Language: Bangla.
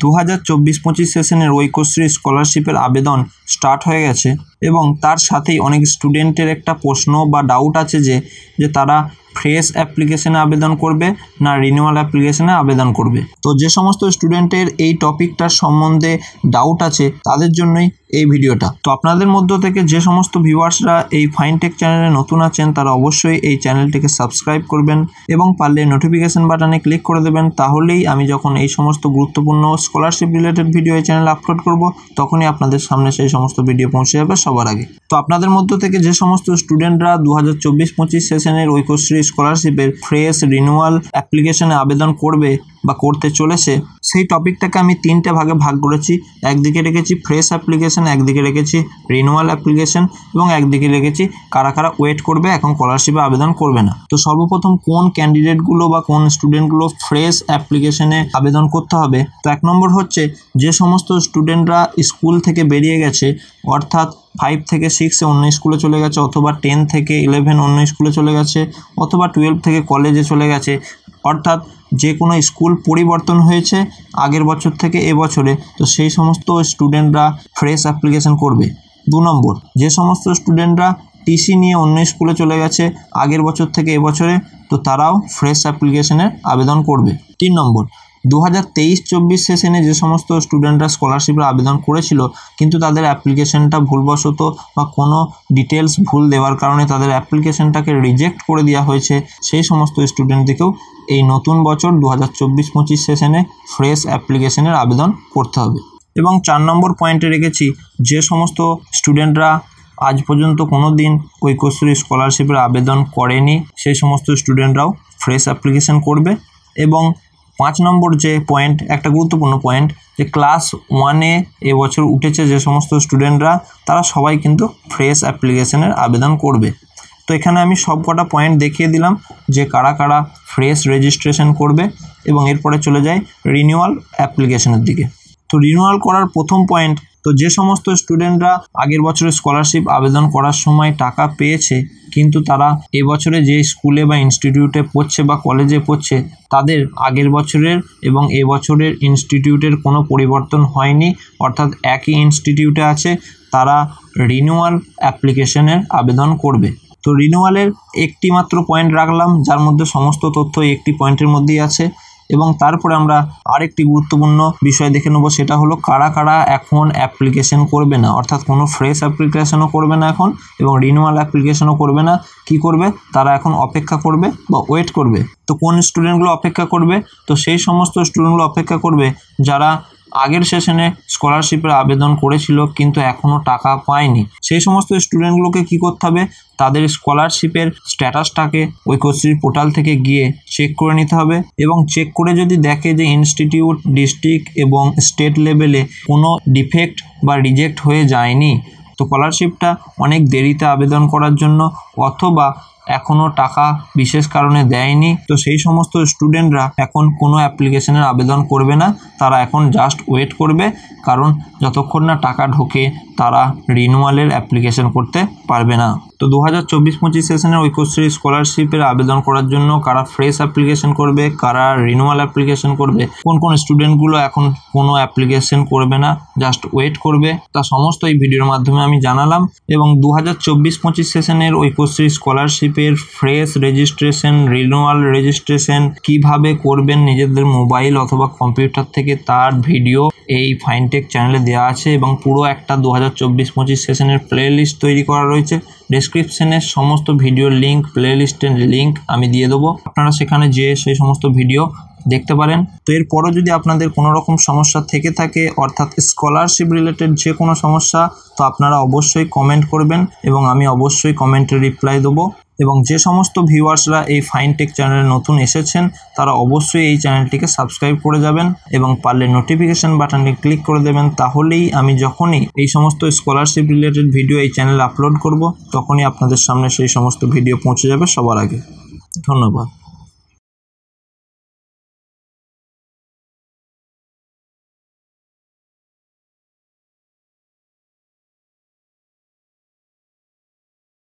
2024-25 সেশনের ঐক্যশ্রী স্কলারশিপের আবেদন স্টার্ট হয়ে গেছে এবং তার সাথেই অনেক স্টুডেন্টের একটা প্রশ্ন বা ডাউট আছে যে তারা ফ্রেশ অ্যাপ্লিকেশনে আবেদন করবে না রিনিউয়াল অ্যাপ্লিকেশনে আবেদন করবে। তো যে সমস্ত স্টুডেন্টের এই টপিকটার সম্বন্ধে ডাউট আছে তাদের জন্যই এই ভিডিওটা। তো আপনাদের মধ্য থেকে যে সমস্ত ভিউয়ার্সরা এই ফাইনটেক চ্যানেলে নতুন আছেন তারা অবশ্যই এই চ্যানেলটিকে সাবস্ক্রাইব করবেন এবং পারলে নোটিফিকেশন বাটনে ক্লিক করে দেবেন, তাহলেই আমি যখন এই সমস্ত গুরুত্বপূর্ণ স্কলারশিপ রিলেটেড ভিডিও এই চ্যানেলে আপলোড করব তখনই আপনাদের সামনে সেই সমস্ত ভিডিও পৌঁছে যাবে সবার আগে। তো আপনাদের মধ্য থেকে যে সমস্ত স্টুডেন্টরা 2024-25 সেশনের ঐক্যশ্রী স্কলারশিপের ফ্রেশ রিনিউয়াল অ্যাপ্লিকেশনে আবেদন করবে বা করতে চলেছে সেই টপিকটাকে আমি তিনটে ভাগে ভাগ করেছি। একদিকে রেখেছি ফ্রেশ অ্যাপ্লিকেশন, একদিকে রেখেছি রিনিউয়াল অ্যাপ্লিকেশন এবং একদিকে রেখেছি কারা কারা ওয়েট করবে এখন স্কলারশিপে আবেদন করবে না। তো সর্বপ্রথম কোন ক্যান্ডিডেটগুলো বা কোন স্টুডেন্টগুলো ফ্রেশ অ্যাপ্লিকেশনে আবেদন করতে হবে, তো 1 নম্বর হচ্ছে যে সমস্ত স্টুডেন্টরা স্কুল থেকে বেরিয়ে গেছে, অর্থাৎ 5 থেকে 6 অন্য স্কুলে চলে গেছে, অথবা 10 থেকে 11 অন্য স্কুলে চলে গেছে, অথবা 12 থেকে কলেজে চলে গেছে, অর্থাৎ যে কোনো স্কুল পরিবর্তন হয়েছে আগের বছর থেকে এবছরে, তো সেই সমস্ত স্টুডেন্টরা ফ্রেশ অ্যাপ্লিকেশন করবে। 2 নম্বর যে সমস্ত স্টুডেন্টরা টিসি নিয়ে অন্য স্কুলে চলে গেছে আগের বছর থেকে এবছরে, তো তারাও ফ্রেশ অ্যাপ্লিকেশনের আবেদন করবে। 3 নম্বর 2023-24 সেশনে যে সমস্ত স্টুডেন্টরা স্কলারশিপের আবেদন করেছিল কিন্তু তাদের অ্যাপ্লিকেশনটা ভুলবশত বা কোনো ডিটেলস ভুল দেওয়ার কারণে তাদের অ্যাপ্লিকেশনটাকে রিজেক্ট করে দেওয়া হয়েছে, সেই সমস্ত স্টুডেন্টদেরকেও এই নতুন বছর 2024-25 সেশনে ফ্রেশ অ্যাপ্লিকেশনের আবেদন করতে হবে। এবং 4 নম্বর পয়েন্টে রেখেছি যে সমস্ত স্টুডেন্টরা আজ পর্যন্ত কোনো দিন ঐক্যশ্রী স্কলারশিপের আবেদন করেনি সেই সমস্ত স্টুডেন্টরাও ফ্রেশ অ্যাপ্লিকেশন করবে। এবং 5 নম্বর যে পয়েন্ট, একটা গুরুত্বপূর্ণ পয়েন্ট, যে ক্লাস 1-এ এবছর উঠেছে যে সমস্ত স্টুডেন্টরা তারা সবাই কিন্তু ফ্রেশ অ্যাপ্লিকেশনের আবেদন করবে। তো এখানে আমি সব কটা পয়েন্ট দেখিয়ে দিলাম যে কারা কারা ফ্রেশ রেজিস্ট্রেশন করবে এবং এরপরে চলে যায় রিনিউয়াল অ্যাপ্লিকেশনের দিকে। তো রিনিউয়াল করার প্রথম পয়েন্ট, তো যে সমস্ত স্টুডেন্টরা আগের বছরে স্কলারশিপ আবেদন করার সময় টাকা পেয়েছে কিন্তু তারা এবছরে যে স্কুলে বা ইনস্টিটিউটে পড়ছে বা কলেজে পড়ছে তাদের আগের বছরের এবং এবছরের ইনস্টিটিউটের কোনো পরিবর্তন হয়নি, অর্থাৎ একই ইনস্টিটিউটে আছে, তারা রিনিউয়াল অ্যাপ্লিকেশনের আবেদন করবে। তো রিনিউয়ালের একটি মাত্র পয়েন্ট রাখলাম যার মধ্যে সমস্ত তথ্য একটি পয়েন্টের মধ্যেই আছে। এবং তারপরে আমরা আরেকটি গুরুত্বপূর্ণ বিষয় দেখে নেব, সেটা হলো কারা কারা এখন অ্যাপ্লিকেশন করবে না, অর্থাৎ কোনো ফ্রেশ অ্যাপ্লিকেশনও করবে না এখন এবং রিনিউয়াল অ্যাপ্লিকেশনও করবে না। কি করবে? তারা এখন অপেক্ষা করবে বা ওয়েট করবে। তো কোন স্টুডেন্টগুলো অপেক্ষা করবে? তো সেই সমস্ত স্টুডেন্টগুলো অপেক্ষা করবে যারা আগের সেশনে স্কলারশিপের আবেদন করেছিল কিন্তু এখনও টাকা পায়নি। সেই সমস্ত স্টুডেন্টগুলোকে কি করতে হবে? তাদের স্কলারশিপের স্ট্যাটাসটাকে ঐক্যশ্রীর পোর্টাল থেকে গিয়ে চেক করে নিতে হবে এবং চেক করে যদি দেখে যে ইনস্টিটিউট, ডিস্ট্রিক্ট এবং স্টেট লেভেলে কোনো ডিফেক্ট বা রিজেক্ট হয়ে যায়নি, তো স্কলারশিপটা অনেক দেরিতে আবেদন করার জন্য অথবা এখনও টাকা বিশেষ কারণে দেয়নি, তো সেই সমস্ত স্টুডেন্টরা এখন কোনো অ্যাপ্লিকেশনের আবেদন করবে না, তারা এখন জাস্ট ওয়েট করবে, কারণ যতক্ষণ না টাকা ঢোকে তারা রিনিউয়ালের অ্যাপ্লিকেশন করতে পারবে না। তো 2024-25 সেশনের ঐক্যশ্রী স্কলারশিপের আবেদন করার জন্য কারা ফ্রেশ অ্যাপ্লিকেশন করবে, কারা রিনিউয়াল অ্যাপ্লিকেশন করবে, কোন কোন স্টুডেন্টগুলো এখন কোনো অ্যাপ্লিকেশন করবে না জাস্ট ওয়েট করবে, তা সমস্ত এই ভিডিওর মাধ্যমে আমি জানালাম। এবং 2024-25 সেশনের ঐক্যশ্রী স্কলারশিপের ফ্রেশ রেজিস্ট্রেশন, রিনিউয়াল রেজিস্ট্রেশন কিভাবে করবেন নিজেদের মোবাইল অথবা কম্পিউটার থেকে তার ভিডিও এই ফাইনটেক চ্যানেলে দেওয়া আছে এবং পুরো একটা 2024-25 সেশনের প্লে লিস্ট তৈরি করা রয়েছে। ডেসক্রিপশনে সমস্ত ভিডিওর লিঙ্ক, প্লে লিস্টের লিঙ্ক আমি দিয়ে দেবো, আপনারা সেখানে যেয়ে সেই সমস্ত ভিডিও দেখতে পারেন। তো এরপরও যদি আপনাদের কোনো রকম সমস্যা থেকে থাকে, অর্থাৎ স্কলারশিপ রিলেটেড যে কোনো সমস্যা, তো আপনারা অবশ্যই কমেন্ট করবেন এবং আমি অবশ্যই কমেন্টে রিপ্লাই দেবো। এবং যে সমস্ত ভিউয়ার্সরা এই ফাইনটেক চ্যানেলে নতুন এসেছেন তারা অবশ্যই এই চ্যানেলটিকে সাবস্ক্রাইব করে যাবেন এবং পারলে নোটিফিকেশান বাটনে ক্লিক করে দেবেন, তাহলেই আমি যখনই এই সমস্ত স্কলারশিপ রিলেটেড ভিডিও এই চ্যানেলে আপলোড করব তখনই আপনাদের সামনে সেই সমস্ত ভিডিও পৌঁছে যাবে সবার আগে। ধন্যবাদ।